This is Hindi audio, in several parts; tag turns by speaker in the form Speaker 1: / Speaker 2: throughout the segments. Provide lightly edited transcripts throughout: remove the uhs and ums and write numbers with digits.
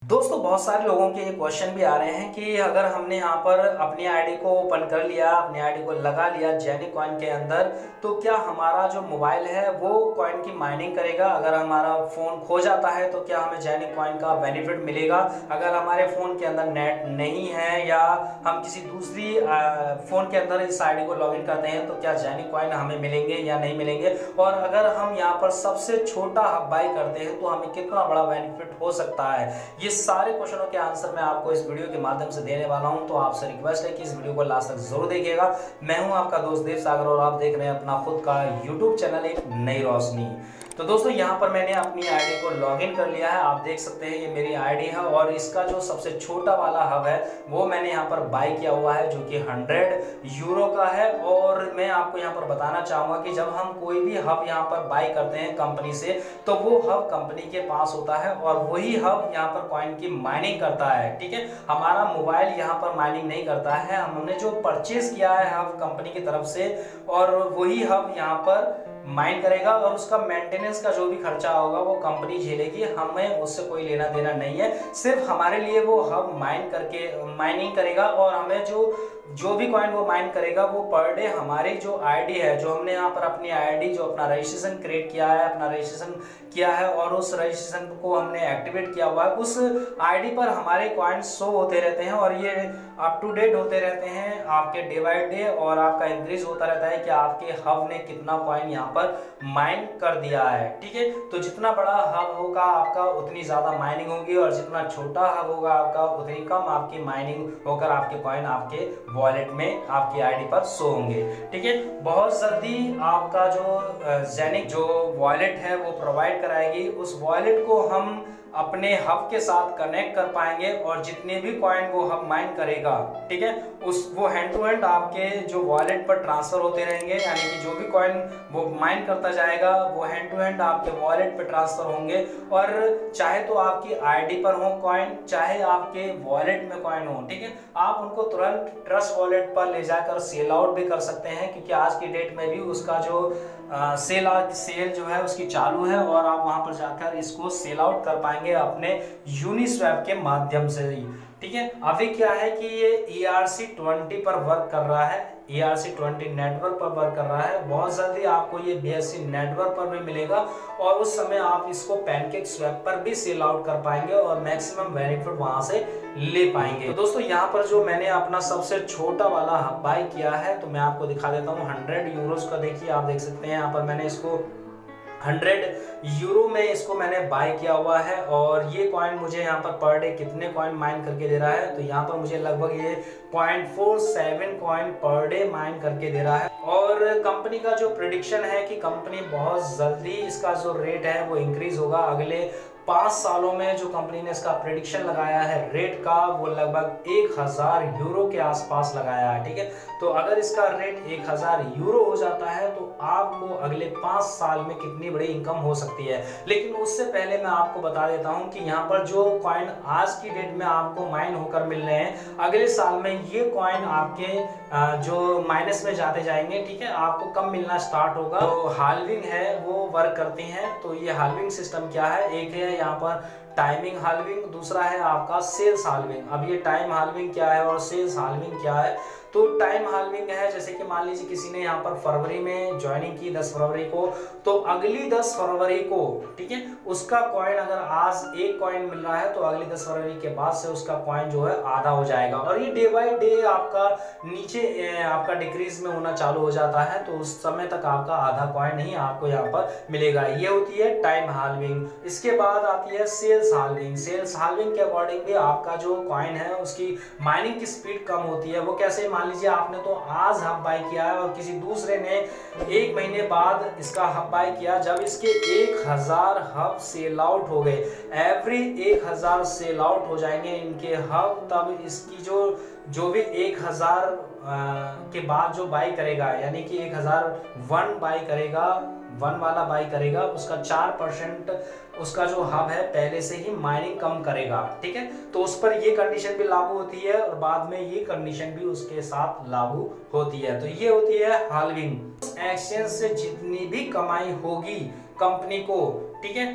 Speaker 1: दोस्तों बहुत सारे लोगों के ये क्वेश्चन भी आ रहे हैं कि अगर हमने यहाँ पर अपनी आईडी को ओपन कर लिया, अपनी आईडी को लगा लिया जेनी कॉइन के अंदर, तो क्या हमारा जो मोबाइल है वो कॉइन की माइनिंग करेगा? अगर हमारा फ़ोन खो जाता है तो क्या हमें जेनी कॉइन का बेनिफिट मिलेगा? अगर हमारे फ़ोन के अंदर नेट नहीं है या हम किसी दूसरी फ़ोन के अंदर इस आईडी को लॉगिन करते हैं तो क्या जेनी कॉइन हमें मिलेंगे या नहीं मिलेंगे? और अगर हम यहाँ पर सबसे छोटा हब बाई करते हैं तो हमें कितना बड़ा बेनिफिट हो सकता है? ये सारे क्वेश्चनों के आंसर मैं आपको इस वीडियो के माध्यम से देने वाला हूं, तो आपसे रिक्वेस्ट है कि इस वीडियो को लास्ट तक जरूर देखिएगा। मैं हूं आपका दोस्त देव सागर और आप देख रहे हैं अपना खुद का यूट्यूब चैनल एक नई रोशनी। तो दोस्तों यहाँ पर मैंने अपनी आईडी को लॉगिन कर लिया है। आप देख सकते हैं ये मेरी आईडी है और इसका जो सबसे छोटा वाला हब है वो मैंने यहाँ पर बाय किया हुआ है जो कि 100 यूरो का है। और मैं आपको यहाँ पर बताना चाहूँगा कि जब हम कोई भी हब यहाँ पर बाय करते हैं कंपनी से तो वो हब कंपनी के पास होता है और वही हब यहाँ पर कॉइन की माइनिंग करता है। ठीक है, हमारा मोबाइल यहाँ पर माइनिंग नहीं करता है। हमने जो परचेज किया है हब कंपनी की तरफ से और वही हब यहाँ पर माइन करेगा और उसका मेंटेनेंस का जो भी खर्चा होगा वो कंपनी झेलेगी, हमें उससे कोई लेना देना नहीं है। सिर्फ हमारे लिए वो हब माइनिंग करेगा और हमें जो भी कॉइन वो माइन करेगा वो पर डे हमारी जो आईडी है, जो हमने यहाँ पर अपनी आईडी जो अपना रजिस्ट्रेशन क्रिएट किया है, अपना रजिस्ट्रेशन किया है और उस रजिस्ट्रेशन को हमने एक्टिवेट किया हुआ है, उस आईडी पर हमारे कॉइन्स शो होते रहते हैं और ये अप टू डेट होते रहते हैं आपके डे बाय डे और आपका इंक्रीज होता रहता है कि आपके हब ने कितना कॉइन यहाँ पर माइन कर दिया है। ठीक है, तो जितना बड़ा हब होगा आपका उतनी ज्यादा माइनिंग होगी और जितना छोटा हब होगा आपका उतनी कम आपकी माइनिंग होकर आपके कॉइन आपके वॉलेट में आपकी आईडी पर शो होंगे। ठीक है, बहुत जल्दी आपका जो जेनिक जो वॉलेट है वो प्रोवाइड कराएगी। उस वॉलेट को हम अपने हब के साथ कनेक्ट कर पाएंगे और जितने भी कॉइन वो हब माइन करेगा, ठीक है, वो हैंड टू हैंड आपके जो वॉलेट पर ट्रांसफर होते रहेंगे। यानी कि जो भी कॉइन वो माइन करता जाएगा वो हैंड टू हैंड आपके वॉलेट पे ट्रांसफर होंगे और चाहे तो आपकी आईडी पर हो कॉइन, चाहे आपके वॉलेट में कॉइन हो। ठीक है, आप उनको तुरंत ट्रस्ट वॉलेट पर ले जाकर सेल आउट भी कर सकते हैं क्योंकि आज की डेट में भी उसका जो सेल जो है उसकी चालू है और आप वहां पर जाकर इसको सेल आउट कर पाएंगे अपने यूनिस्वैप के माध्यम से ही। ठीक है, अभी क्या है कि ये ERC20 पर वर्क कर रहा है, ERC20 नेटवर्क पर वर्क कर रहा है। बहुत जल्दी आपको ये BSC नेटवर्क पर भी मिलेगा और उस समय आप इसको पैनकेक स्वैप पर भी सेल आउट कर पाएंगे और मैक्सिमम बेनिफिट वहां से ले पाएंगे। तो दोस्तों यहाँ पर जो मैंने अपना सबसे छोटा वाला हब बाय किया है तो मैं आपको दिखा देता हूँ 100 यूरोस का। देखिए आप देख सकते हैं यहाँ पर मैंने इसको 100 यूरो में इसको मैंने बाय किया हुआ है और ये कॉइन मुझे यहाँ पर डे कितने कॉइन माइन करके दे रहा है, तो यहाँ पर मुझे लगभग ये 0.47 कॉइन पर डे माइन करके दे रहा है। और कंपनी का जो प्रेडिक्शन है कि कंपनी बहुत जल्दी इसका जो रेट है वो इंक्रीज होगा। अगले 5 सालों में जो कंपनी ने इसका प्रेडिक्शन लगाया है रेट का वो लगभग 1000 यूरो के आसपास लगाया है। ठीक है, तो अगर इसका रेट 1000 यूरो हो जाता है तो आपको अगले 5 साल में कितनी बड़ी इनकम हो सकती है। लेकिन उससे पहले मैं आपको बता देता हूं कि यहाँ पर जो कॉइन आज की डेट में आपको माइन होकर मिल रहे हैं, अगले साल में ये कॉइन आपके जो माइनस में जाते जाएंगे। ठीक है, आपको कम मिलना स्टार्ट होगा। तो हाल्विंग है वो वर्क करती हैं। तो ये हाल्विंग सिस्टम क्या है, एक है यहाँ पर टाइमिंग हाल्विंग, दूसरा है आपका सेल्स हाल्विंग। अब ये टाइम हाल्विंग क्या है और सेल्स हाल्विंग क्या है, तो टाइम हाल्विंग है जैसे कि मान लीजिए किसी ने यहाँ पर फरवरी में ज्वाइनिंग की 10 फरवरी को, तो अगली 10 फरवरी को, ठीक है, उसका कॉइन अगर आज एक कॉइन मिल रहा है तो अगली 10 फरवरी के बाद से उसका कॉइन जो है आधा हो जाएगा और ये डे बाय डे आपका नीचे आपका डिक्रीज में होना चालू हो जाता है। तो उस समय तक आपका आधा कॉइन ही आपको यहाँ पर मिलेगा। ये होती है टाइम हाल्विंग। इसके बाद आती है सेल्स हाल्विंग। सेल्स हाल्विंग के अकॉर्डिंग भी आपका जो कॉइन है उसकी माइनिंग की स्पीड कम होती है। वो कैसे, मान लीजिए आपने तो आज हब बाय किया है और किसी दूसरे ने 1 महीने बाद इसका हब बाय किया, जब इसके 1000 हब सेल आउट हो गए, एवरी 1000 सेल आउट हो जाएंगे इनके हब, तब इसकी जो भी 1000 के बाद जो बाय करेगा, यानी कि 1001 बाय करेगा, 1 वाला बाय करेगा, उसका 4% उसका जो हब है पहले से ही माइनिंग कम करेगा। ठीक है, तो उस पर ये कंडीशन भी लागू होती है और बाद में ये कंडीशन भी उसके साथ लागू होती है। तो ये होती है हाल्विंग। एक्सचेंज से जितनी भी कमाई होगी कंपनी को, ठीक है,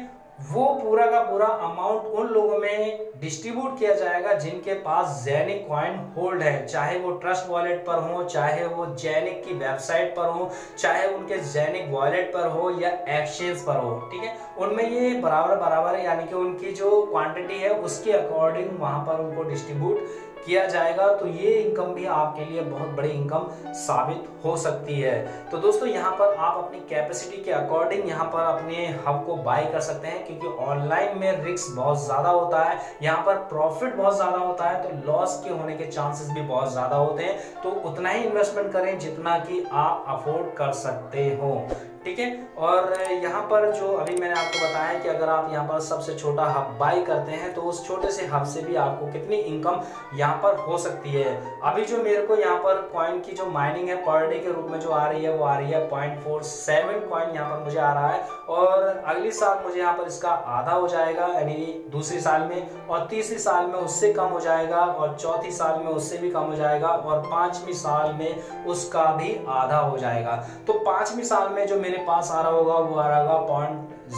Speaker 1: वो पूरा का पूरा अमाउंट उन लोगों में डिस्ट्रीब्यूट किया जाएगा जिनके पास जेनिक कॉइन होल्ड है, चाहे वो ट्रस्ट वॉलेट पर हो, चाहे वो जेनिक की वेबसाइट पर हो, चाहे उनके जेनिक वॉलेट पर हो या एक्सचेंज पर हो। ठीक है, उनमें ये बराबर बराबर है, यानी कि उनकी जो क्वांटिटी है उसके अकॉर्डिंग वहां पर उनको डिस्ट्रीब्यूट किया जाएगा। तो ये इनकम भी आपके लिए बहुत बड़ी इनकम साबित हो सकती है। तो दोस्तों यहाँ पर आप अपनी कैपेसिटी के अकॉर्डिंग यहाँ पर अपने हब को बाय कर सकते हैं, क्योंकि ऑनलाइन में रिस्क बहुत ज़्यादा होता है, यहाँ पर प्रॉफिट बहुत ज़्यादा होता है, तो लॉस के होने के चांसेस भी बहुत ज़्यादा होते हैं। तो उतना ही इन्वेस्टमेंट करें जितना कि आप अफोर्ड कर सकते हो। ठीक है, और यहाँ पर जो अभी मैंने आपको बताया कि अगर आप यहाँ पर सबसे छोटा हब बाई करते हैं तो उस छोटे से हब से भी आपको कितनी इनकम यहाँ पर हो सकती है। अभी जो मेरे को यहाँ पर कॉइन की जो माइनिंग है पर डे के रूप में जो आ रही है वो आ रही है 0.47 कॉइन यहाँ पर मुझे आ रहा है, और अगली साल मुझे यहाँ पर इसका आधा हो जाएगा, यानी दूसरी साल में, और तीसरी साल में उससे कम हो जाएगा, और चौथी साल में उससे भी कम हो जाएगा, और पांचवी साल में उसका भी आधा हो जाएगा। तो पांचवी साल में जो मेरे पास आ रहा होगा वो आ रहा होगा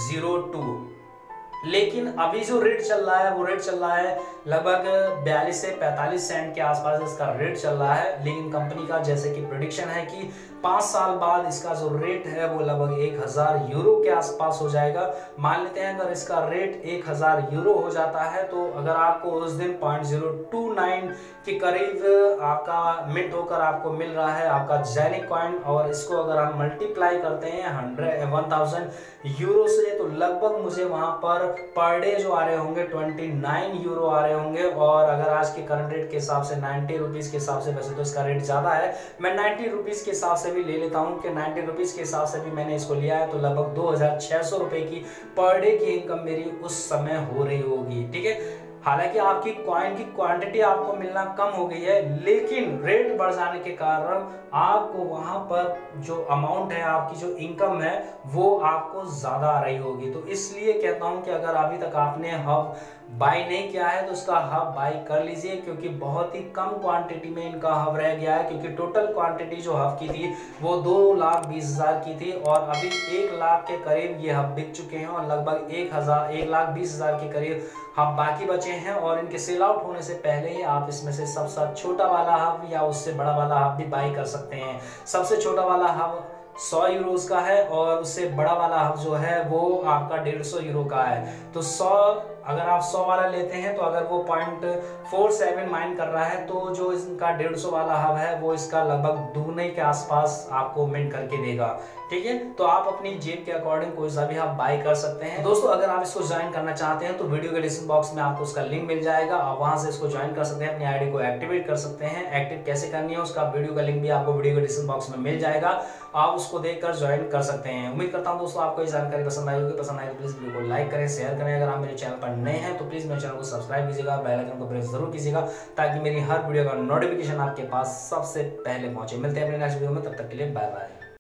Speaker 1: 0.02, लेकिन अभी जो रेट चल रहा है वो रेट चल रहा है लगभग 42 से 45 सेंट के आसपास इसका रेट चल रहा है। लेकिन कंपनी का जैसे कि प्रेडिक्शन है कि 5 साल बाद इसका जो रेट है वो लगभग 1000 यूरो के आसपास हो जाएगा। मान लेते हैं अगर इसका रेट 1000 यूरो हो जाता है तो अगर आपको उस दिन 0.029 के करीब आपका मिंट होकर आपको मिल रहा है आपका जेनिक कॉइन, और इसको अगर हम मल्टीप्लाई करते हैं 1000 यूरो से, तो लगभग मुझे वहां पर डे जो आ रहे होंगे 29 यूरो आ रहे होंगे। और अगर आज के करंट रेट के हिसाब से 90 रुपीज के हिसाब से, वैसे तो इसका रेट ज्यादा है, मैं 90 रुपीज के हिसाब से भी ले लेता हूं कि 90 रुपीज के हिसाब से भी मैंने इसको लिया है, तो लगभग 2600 रुपए की पर डे की इनकम मेरी उस समय हो रही होगी। ठीक है, हालांकि आपकी कॉइन की क्वांटिटी आपको मिलना कम हो गई है, लेकिन रेट बढ़ जाने के कारण आपको वहां पर जो अमाउंट है, आपकी जो इनकम है वो आपको ज्यादा आ रही होगी। तो इसलिए कहता हूं कि अगर अभी तक आपने हब बाई नहीं किया है तो उसका हब बाई कर लीजिए, क्योंकि बहुत ही कम क्वांटिटी में इनका हब रह गया है, क्योंकि टोटल क्वांटिटी जो हब की थी वो 2,20,000 की थी, और अभी 1 लाख के करीब ये हब बिक चुके हैं, और लगभग 1,20,000 के करीब हब बाकी बचे हैं। और इनके सेल आउट होने से पहले ही आप इसमें से सबसे छोटा वाला हब या उससे बड़ा वाला हब भी बाई कर सकते हैं। सबसे छोटा वाला हब 100 यूरोज का है, और उससे बड़ा वाला हब जो है वो आपका 150 यूरो का है। तो 100 अगर आप 100 वाला लेते हैं तो अगर वो 0.47 माइन कर रहा है, तो जो इसका 150 वाला हब है वो इसका लगभग दुगने के आसपास आपको मिंट करके देगा। ठीक है, तो आप अपनी जेब के अकॉर्डिंग कोई सा भी आप बाई कर सकते हैं। दोस्तों अगर आप इसको ज्वाइन करना चाहते हैं तो वीडियो के डिस्क्रिप्शन बॉक्स में आपको उसका लिंक मिल जाएगा, आप वहां से इसको ज्वाइन कर सकते हैं, अपनी आईडी को एक्टिवेट कर सकते हैं। एक्टिव कैसे करनी है उसका वीडियो का लिंक भी आपको वीडियो के डिस्क्रिप्शन बॉक्स में मिल जाएगा, आप उसको देखकर ज्वाइन कर सकते हैं। उम्मीद करता हूं दोस्तों आपको ये जानकारी पसंद आई होगी। पसंद आई तो प्लीज वीडियो को लाइक करें, शेयर करें। अगर आप मेरे चैनल पर नए हैं तो प्लीज मेरे चैनल को सब्सक्राइब कीजिएगा, बेल आइकन को प्रेस जरूर कीजिएगा, ताकि मेरी हर वीडियो का नोटिफिकेशन आपके पास सबसे पहले पहुंचे। मिलते हैं अपने नेक्स्ट वीडियो में, तब तक के लिए बाय बाय।